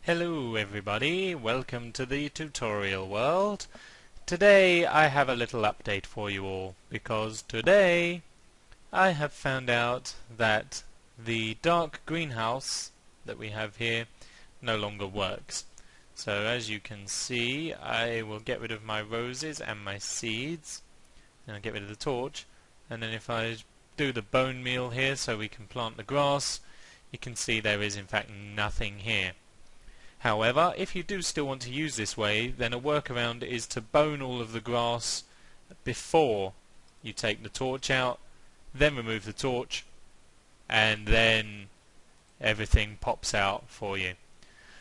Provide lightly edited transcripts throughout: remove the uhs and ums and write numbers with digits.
Hello everybody, welcome to the tutorial world. Today I have a little update for you all, because today I have found out that the dark greenhouse that we have here no longer works. So as you can see, I will get rid of my roses and my seeds, and I'll get rid of the torch, and then if I do the bone meal here so we can plant the grass, you can see there is in fact nothing here. However, if you do still want to use this way, then a workaround is to bone all of the grass before you take the torch out, then remove the torch, and then everything pops out for you.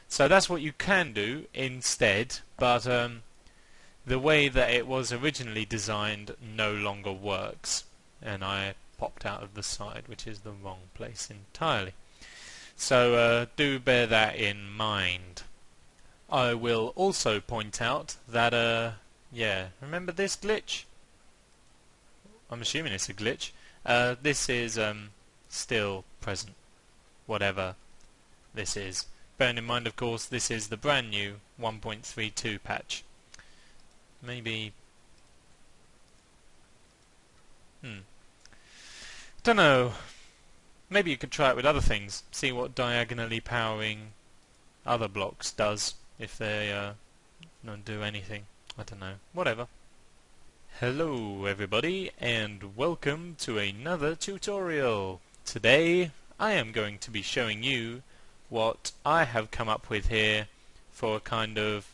So that's what you can do instead, but the way that it was originally designed no longer works, and I popped out of the side, which is the wrong place entirely. So do bear that in mind. I will also point out that, remember this glitch? I'm assuming it's a glitch. This is still present, whatever this is. Bearing in mind, of course, this is the brand new 1.32 patch. Maybe... don't know. Maybe you could try it with other things, see what diagonally powering other blocks does, if they don't do anything. I don't know. Whatever. Hello everybody, and welcome to another tutorial. Today I am going to be showing you what I have come up with here for a kind of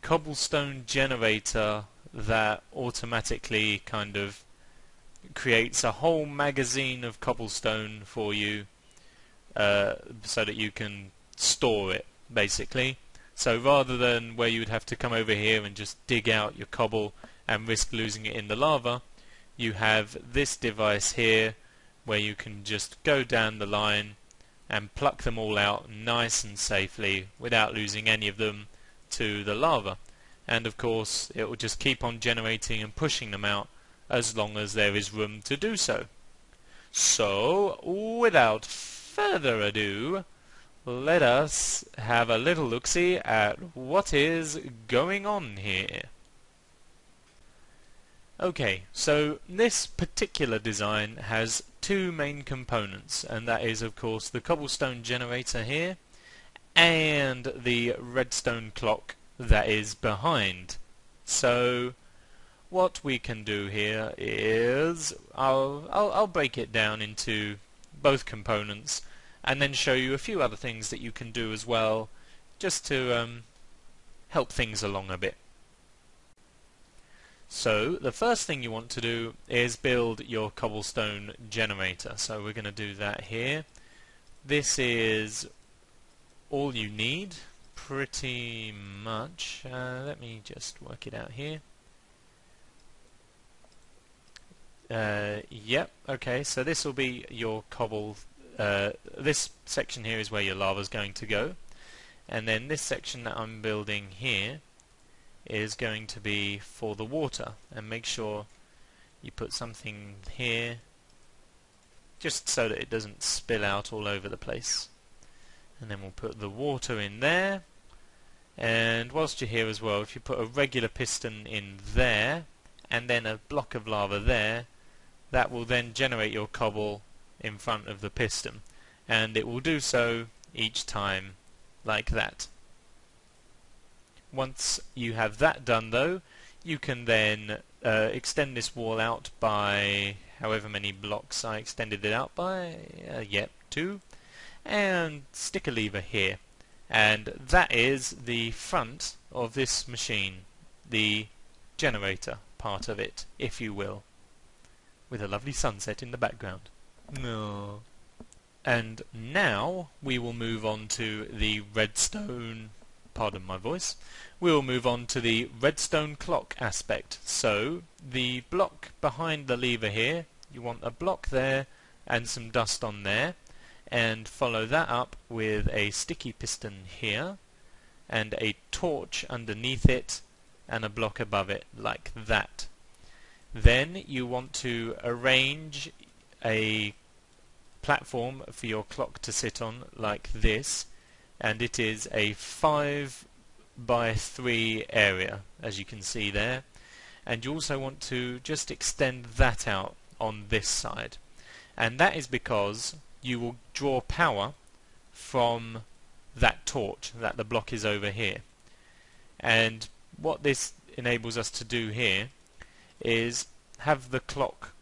cobblestone generator that automatically kind of creates a whole magazine of cobblestone for you, so that you can store it, basically. So rather than where you would have to come over here and just dig out your cobble and risk losing it in the lava, you have this device here where you can just go down the line and pluck them all out nice and safely without losing any of them to the lava. And of course it will just keep on generating and pushing them out as long as there is room to do so. So, without further ado, let us have a little look-see at what is going on here. Okay, so this particular design has two main components, and that is of course the cobblestone generator here and the redstone clock that is behind. So what we can do here is I'll break it down into both components and then show you a few other things that you can do as well, just to help things along a bit. So the first thing you want to do is build your cobblestone generator. So we're going to do that here. This is all you need, pretty much. Let me just work it out here. Yep, okay, so this will be your cobble. This section here is where your lava is going to go, and then this section that I'm building here is going to be for the water. And make sure you put something here just so that it doesn't spill out all over the place. And then we'll put the water in there, and whilst you're here as well, if you put a regular piston in there and then a block of lava there, that will then generate your cobble in front of the piston, and it will do so each time like that. Once you have that done though, you can then extend this wall out by however many blocks I extended it out by, 2, and stick a lever here, and that is the front of this machine, the generator part of it, if you will, with a lovely sunset in the background. No. And now we will move on to the redstone, pardon my voice, we will move on to the redstone clock aspect. So the block behind the lever here, you want a block there and some dust on there, and follow that up with a sticky piston here and a torch underneath it and a block above it like that. Then you want to arrange a platform for your clock to sit on like this, and it is a 5 by 3 area, as you can see there. And you also want to just extend that out on this side, and that is because you will draw power from that torch that the block is over here. And what this enables us to do here is have the clock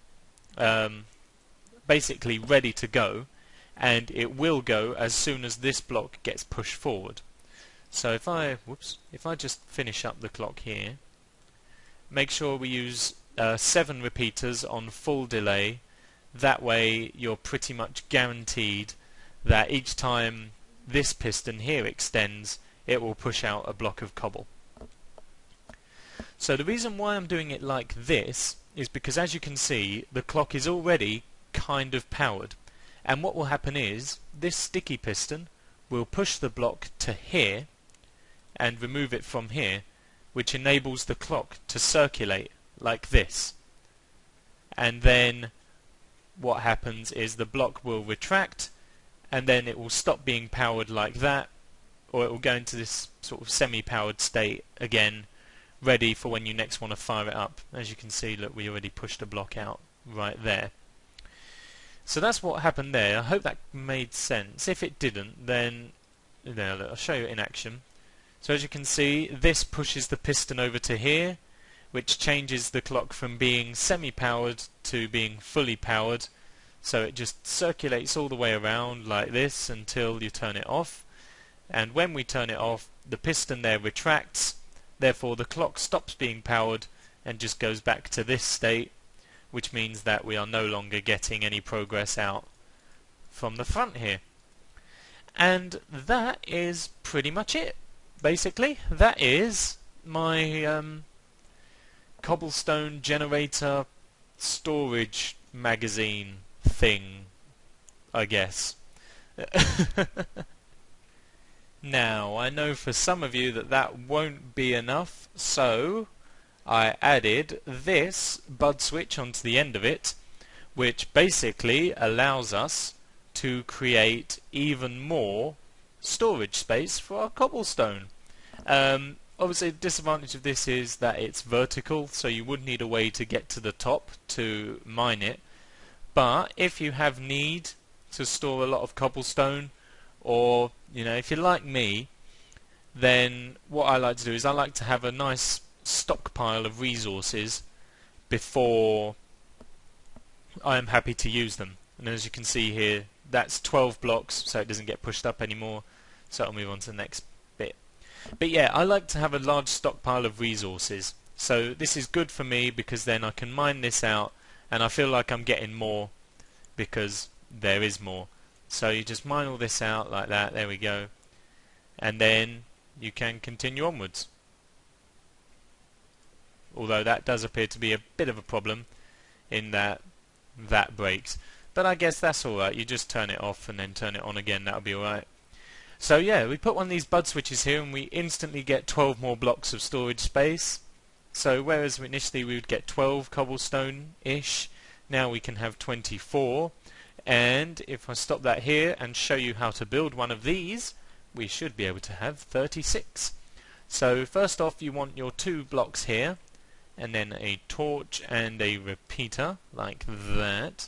basically ready to go, and it will go as soon as this block gets pushed forward. So if I just finish up the clock here, make sure we use 7 repeaters on full delay. That way you're pretty much guaranteed that each time this piston here extends, it will push out a block of cobble. So the reason why I'm doing it like this is because, as you can see, the clock is already kind of powered, and what will happen is this sticky piston will push the block to here and remove it from here, which enables the clock to circulate like this. And then what happens is the block will retract, and then it will stop being powered like that, or it will go into this sort of semi-powered state again, ready for when you next want to fire it up. As you can see, look, we already pushed a block out right there. So that's what happened there. I hope that made sense. If it didn't, then I'll show you in action. So as you can see, this pushes the piston over to here, which changes the clock from being semi-powered to being fully powered. So it just circulates all the way around like this until you turn it off. And when we turn it off, the piston there retracts, therefore the clock stops being powered and just goes back to this state, which means that we are no longer getting any progress out from the front here. And that is pretty much it. Basically, that is my cobblestone generator storage magazine thing, I guess. Now, I know for some of you that won't be enough, so I added this bud switch onto the end of it, which basically allows us to create even more storage space for our cobblestone. Obviously the disadvantage of this is that it's vertical, so you would need a way to get to the top to mine it. But if you have need to store a lot of cobblestone, or if you're like me, then what I like to do is I like to have a nice stockpile of resources before I am happy to use them. And as you can see here, that's 12 blocks, so it doesn't get pushed up anymore. So I'll move on to the next bit. But yeah, I like to have a large stockpile of resources. So this is good for me because then I can mine this out and I feel like I'm getting more because there is more. So you just mine all this out like that, there we go. And then you can continue onwards. Although that does appear to be a bit of a problem in that breaks. But I guess that's alright, you just turn it off and then turn it on again, that'll be alright. So yeah, we put one of these bud switches here and we instantly get 12 more blocks of storage space. So whereas initially we would get 12 cobblestone-ish, now we can have 24. And if I stop that here and show you how to build one of these, we should be able to have 36. So first off, you want your 2 blocks here, and then a torch and a repeater like that.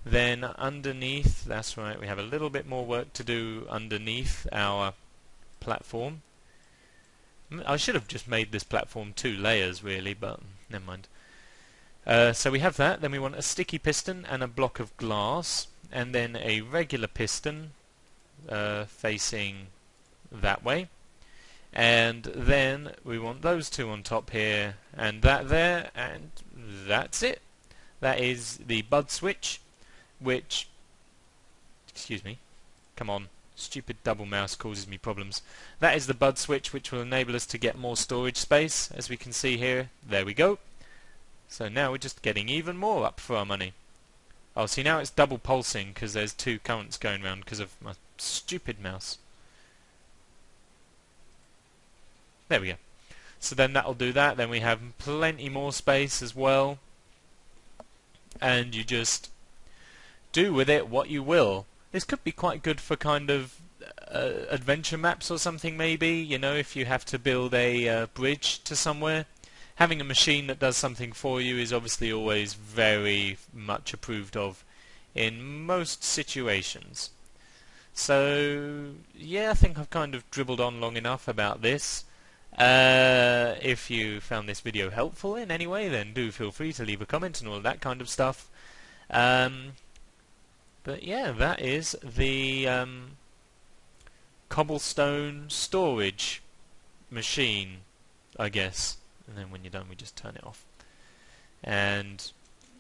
Then underneath, that's right, we have a little bit more work to do underneath our platform. I should have just made this platform 2 layers really, but never mind. So we have that, then we want a sticky piston and a block of glass, and then a regular piston facing that way. And then we want those 2 on top here, and that there, and that's it. That is the bud switch, which, excuse me, come on, stupid double mouse causes me problems. That is the bud switch which will enable us to get more storage space, as we can see here. There we go. So now we're just getting even more up for our money. Oh, see, now it's double pulsing because there's 2 currents going around because of my stupid mouse. There we go. So then that'll do that. Then we have plenty more space as well. And you just do with it what you will. This could be quite good for kind of adventure maps or something maybe, you know, if you have to build a bridge to somewhere. Having a machine that does something for you is obviously always very much approved of in most situations. So, yeah, I think I've kind of dribbled on long enough about this. If you found this video helpful in any way, then do feel free to leave a comment and all that kind of stuff. But yeah, that is the cobblestone storage machine, I guess. And then when you're done, we just turn it off. And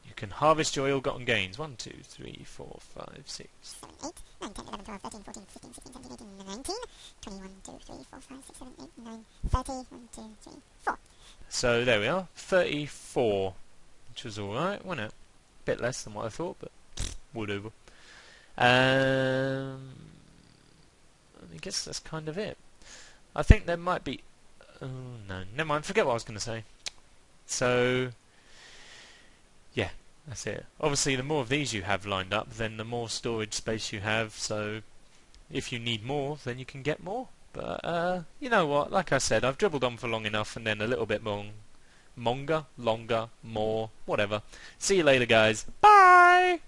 you can harvest your ill-gotten gains. 1, 2, 3, 4, 5, 6, 7, 8, 9, 10, 11, 12, 13, 14, 15, 16, 17, 18, 19, 20, 1, 2, 3, 4, 5, 6, 7, 8, 9, 30, 1, 2, 3, 4. So there we are, 34, which was alright, wasn't it? Bit less than what I thought, but whatever. I guess that's kind of it. I think there might be... Oh no, never mind, forget what I was going to say. So, yeah, that's it. Obviously, the more of these you have lined up, then the more storage space you have, so if you need more, then you can get more. But, you know what, like I said, I've dribbled on for long enough, and then a little bit more, longer, more, whatever. See you later, guys. Bye!